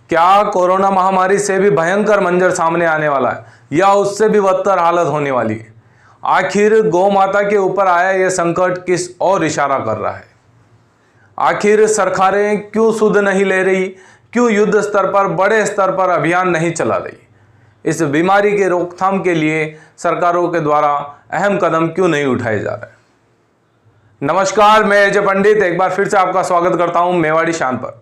क्या कोरोना महामारी से भी भयंकर मंजर सामने आने वाला है या उससे भी बदतर हालत होने वाली है? आखिर गौ माता के ऊपर आया यह संकट किस ओर इशारा कर रहा है? आखिर सरकारें क्यों सुध नहीं ले रही? क्यों युद्ध स्तर पर, बड़े स्तर पर अभियान नहीं चला रही? इस बीमारी के रोकथाम के लिए सरकारों के द्वारा अहम कदम क्यों नहीं उठाए जा रहे? नमस्कार, मैं अजय पंडित एक बार फिर से आपका स्वागत करता हूं मेवाड़ी शान पर।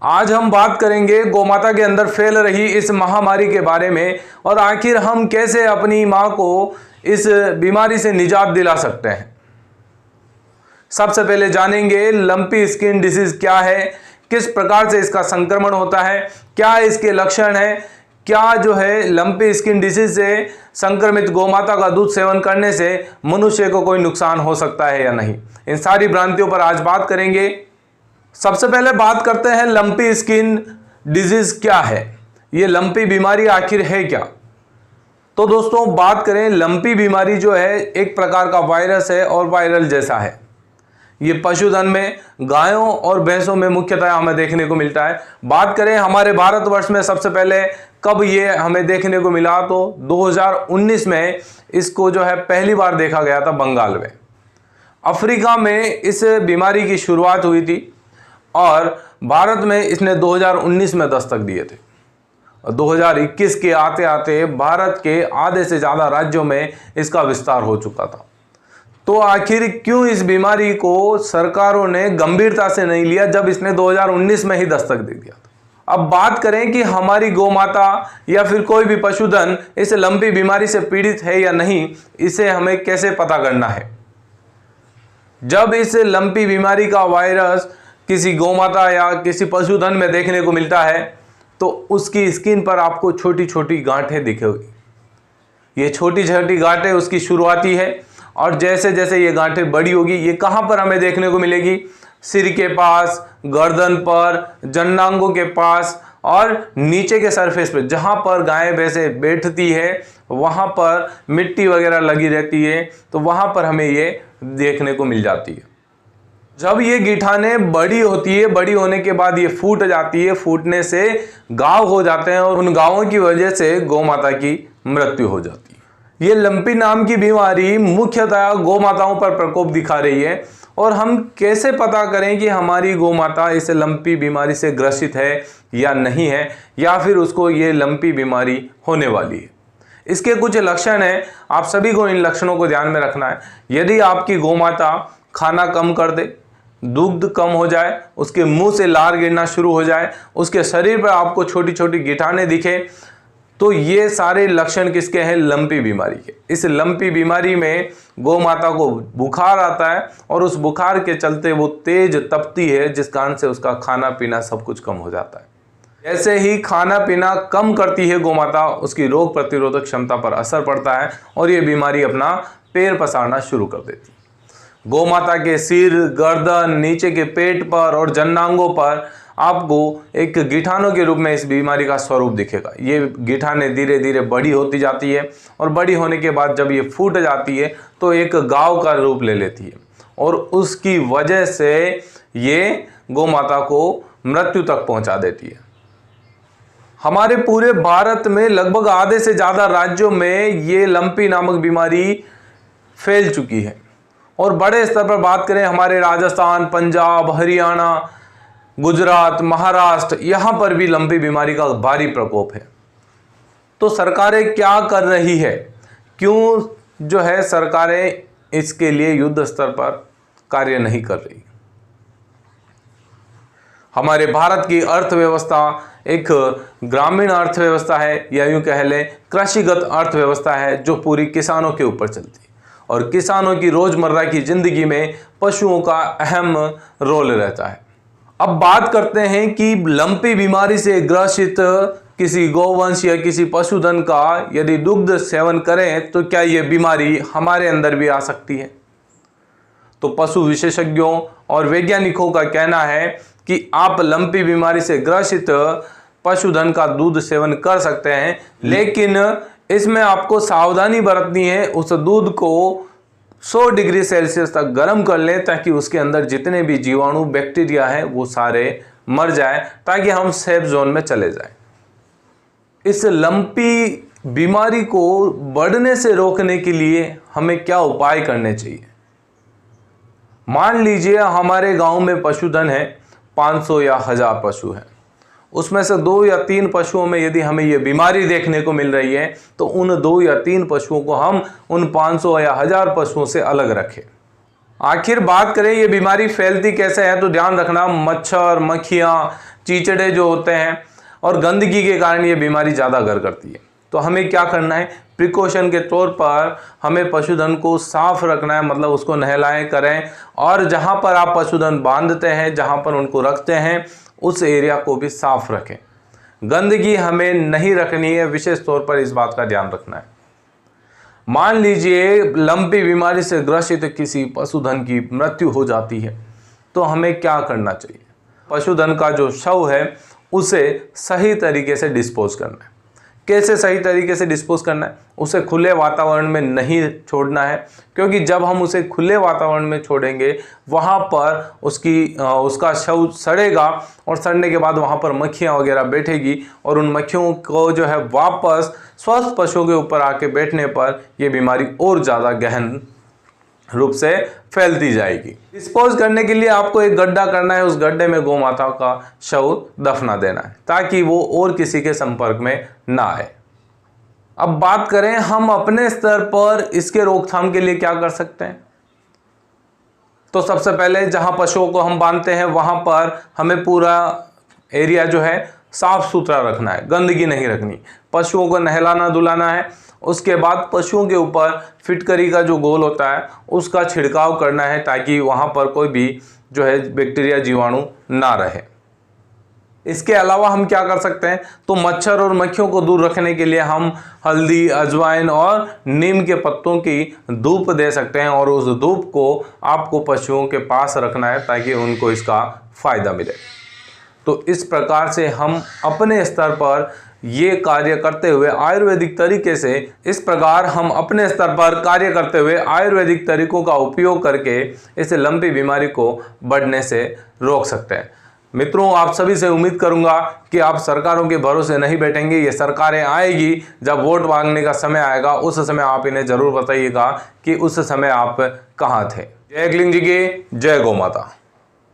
आज हम बात करेंगे गौमाता के अंदर फैल रही इस महामारी के बारे में और आखिर हम कैसे अपनी मां को इस बीमारी से निजात दिला सकते हैं। सबसे पहले जानेंगे लंपी स्किन डिसीज क्या है, किस प्रकार से इसका संक्रमण होता है, क्या इसके लक्षण है, क्या जो है लंपी स्किन डिसीज से संक्रमित गौमाता का दूध सेवन करने से मनुष्य को कोई नुकसान हो सकता है या नहीं। इन सारी भ्रांतियों पर आज बात करेंगे। सबसे पहले बात करते हैं लंपी स्किन डिजीज क्या है, ये लंपी बीमारी आखिर है क्या। तो दोस्तों बात करें, लंपी बीमारी जो है एक प्रकार का वायरस है और वायरल जैसा है। ये पशुधन में गायों और भैंसों में मुख्यतः हमें देखने को मिलता है। बात करें हमारे भारतवर्ष में सबसे पहले कब ये हमें देखने को मिला, तो 2019 में इसको जो है पहली बार देखा गया था बंगाल में। अफ्रीका में इस बीमारी की शुरुआत हुई थी और भारत में इसने 2019 में दस्तक दिए थे। 2021 के आते आते भारत के आधे से ज़्यादा राज्यों में इसका विस्तार हो चुका था। तो आखिर क्यों इस बीमारी को सरकारों ने गंभीरता से नहीं लिया जब इसने 2019 में ही दस्तक दे दिया था। अब बात करें कि हमारी गौमाता या फिर कोई भी पशुधन इस लंपी बीमारी से पीड़ित है या नहीं, इसे हमें कैसे पता करना है। जब इस लंपी बीमारी का वायरस किसी गौमाता या किसी पशुधन में देखने को मिलता है तो उसकी स्किन पर आपको छोटी छोटी गांठें दिखेगी। ये छोटी छोटी गांठें उसकी शुरुआती है और जैसे जैसे ये गांठें बड़ी होगी, ये कहाँ पर हमें देखने को मिलेगी? सिर के पास, गर्दन पर, जन्नांगों के पास और नीचे के सरफेस पे, जहाँ पर गाय भैंसे बैठती है वहाँ पर मिट्टी वगैरह लगी रहती है, तो वहाँ पर हमें ये देखने को मिल जाती है। जब ये गिठानें बड़ी होती है, बड़ी होने के बाद ये फूट जाती है, फूटने से घाव हो जाते हैं और उन घावों की वजह से गौमाता की मृत्यु हो जाती है। ये लंपी नाम की बीमारी मुख्यतः गौमाताओं पर प्रकोप दिखा रही है और हम कैसे पता करें कि हमारी गौमाता इस लंपी बीमारी से ग्रसित है या नहीं है, या फिर उसको ये लंपी बीमारी होने वाली है। इसके कुछ लक्षण हैं, आप सभी को इन लक्षणों को ध्यान में रखना है। यदि आपकी गौमाता खाना कम कर दे, दूध कम हो जाए, उसके मुंह से लार गिरना शुरू हो जाए, उसके शरीर पर आपको छोटी छोटी गिठानें दिखे, तो ये सारे लक्षण किसके हैं? लंपी बीमारी के। इस लंपी बीमारी में गौ माता को बुखार आता है और उस बुखार के चलते वो तेज तपती है, जिस कारण से उसका खाना पीना सब कुछ कम हो जाता है। जैसे ही खाना पीना कम करती है गौ माता, उसकी रोग प्रतिरोधक क्षमता पर असर पड़ता है और ये बीमारी अपना पैर पसारना शुरू कर देती है। गौ माता के सिर, गर्दन, नीचे के पेट पर और जन्नांगों पर आपको एक गिठानों के रूप में इस बीमारी का स्वरूप दिखेगा। ये गिठानें धीरे धीरे बड़ी होती जाती है और बड़ी होने के बाद जब ये फूट जाती है तो एक घाव का रूप ले लेती है और उसकी वजह से ये गौ माता को मृत्यु तक पहुंचा देती है। हमारे पूरे भारत में लगभग आधे से ज़्यादा राज्यों में ये लंपी नामक बीमारी फैल चुकी है और बड़े स्तर पर बात करें, हमारे राजस्थान, पंजाब, हरियाणा, गुजरात, महाराष्ट्र, यहाँ पर भी लंपी बीमारी का भारी प्रकोप है। तो सरकारें क्या कर रही है? क्यों जो है सरकारें इसके लिए युद्ध स्तर पर कार्य नहीं कर रही? हमारे भारत की अर्थव्यवस्था एक ग्रामीण अर्थव्यवस्था है या यूं कह लें कृषिगत अर्थव्यवस्था है जो पूरी किसानों के ऊपर चलती है और किसानों की रोजमर्रा की जिंदगी में पशुओं का अहम रोल रहता है। अब बात करते हैं कि लंपी बीमारी से ग्रसित किसी गौवंश या किसी पशुधन का यदि दुग्ध सेवन करें तो क्या यह बीमारी हमारे अंदर भी आ सकती है? तो पशु विशेषज्ञों और वैज्ञानिकों का कहना है कि आप लंपी बीमारी से ग्रसित पशुधन का दूध सेवन कर सकते हैं, लेकिन इसमें आपको सावधानी बरतनी है। उस दूध को 100 डिग्री सेल्सियस तक गर्म कर लें ताकि उसके अंदर जितने भी जीवाणु, बैक्टीरिया हैं वो सारे मर जाए, ताकि हम सेफ जोन में चले जाएं। इस लंपी बीमारी को बढ़ने से रोकने के लिए हमें क्या उपाय करने चाहिए? मान लीजिए हमारे गांव में पशुधन है, 500 या 1000 पशु हैं, उसमें से 2 या 3 पशुओं में यदि हमें ये बीमारी देखने को मिल रही है तो उन 2 या 3 पशुओं को हम उन 500 या 1000 पशुओं से अलग रखें। आखिर बात करें ये बीमारी फैलती कैसे है, तो ध्यान रखना, मच्छर, मक्खियाँ, चीचड़े जो होते हैं और गंदगी के कारण ये बीमारी ज़्यादा घर करती है। तो हमें क्या करना है? प्रिकॉशन के तौर पर हमें पशुधन को साफ रखना है, मतलब उसको नहलाएं करें, और जहाँ पर आप पशुधन बांधते हैं, जहाँ पर उनको रखते हैं, उस एरिया को भी साफ रखें। गंदगी हमें नहीं रखनी है, विशेष तौर पर इस बात का ध्यान रखना है। मान लीजिए लंपी बीमारी से ग्रसित किसी पशुधन की मृत्यु हो जाती है, तो हमें क्या करना चाहिए? पशुधन का जो शव है उसे सही तरीके से डिस्पोज करना है। कैसे सही तरीके से डिस्पोज करना है? उसे खुले वातावरण में नहीं छोड़ना है, क्योंकि जब हम उसे खुले वातावरण में छोड़ेंगे वहाँ पर उसका शव सड़ेगा, और सड़ने के बाद वहाँ पर मक्खियाँ वगैरह बैठेगी, और उन मक्खियों को जो है वापस स्वस्थ पशुओं के ऊपर आके बैठने पर यह बीमारी और ज़्यादा गहन रूप से फैलती जाएगी। डिस्पोज करने के लिए आपको एक गड्ढा करना है, उस गड्ढे में गौ माता का शव दफना देना है, ताकि वो और किसी के संपर्क में ना आए। अब बात करें हम अपने स्तर पर इसके रोकथाम के लिए क्या कर सकते हैं, तो सबसे पहले जहां पशुओं को हम बांधते हैं वहां पर हमें पूरा एरिया जो है साफ सुथरा रखना है, गंदगी नहीं रखनी। पशुओं को नहलाना धुलाना है, उसके बाद पशुओं के ऊपर फिटकरी का जो घोल होता है उसका छिड़काव करना है, ताकि वहाँ पर कोई भी जो है बैक्टीरिया जीवाणु ना रहे। इसके अलावा हम क्या कर सकते हैं, तो मच्छर और मक्खियों को दूर रखने के लिए हम हल्दी, अजवाइन और नीम के पत्तों की धूप दे सकते हैं, और उस धूप को आपको पशुओं के पास रखना है ताकि उनको इसका फ़ायदा मिले। तो इस प्रकार से हम अपने स्तर पर ये कार्य करते हुए आयुर्वेदिक तरीके से, इस प्रकार हम अपने स्तर पर कार्य करते हुए आयुर्वेदिक तरीकों का उपयोग करके इस लंपी बीमारी को बढ़ने से रोक सकते हैं। मित्रों, आप सभी से उम्मीद करूंगा कि आप सरकारों के भरोसे नहीं बैठेंगे। ये सरकारें आएगी, जब वोट मांगने का समय आएगा उस समय आप इन्हें जरूर बताइएगा कि उस समय आप कहाँ थे। जय अकलिंग जी की जय गौ माता।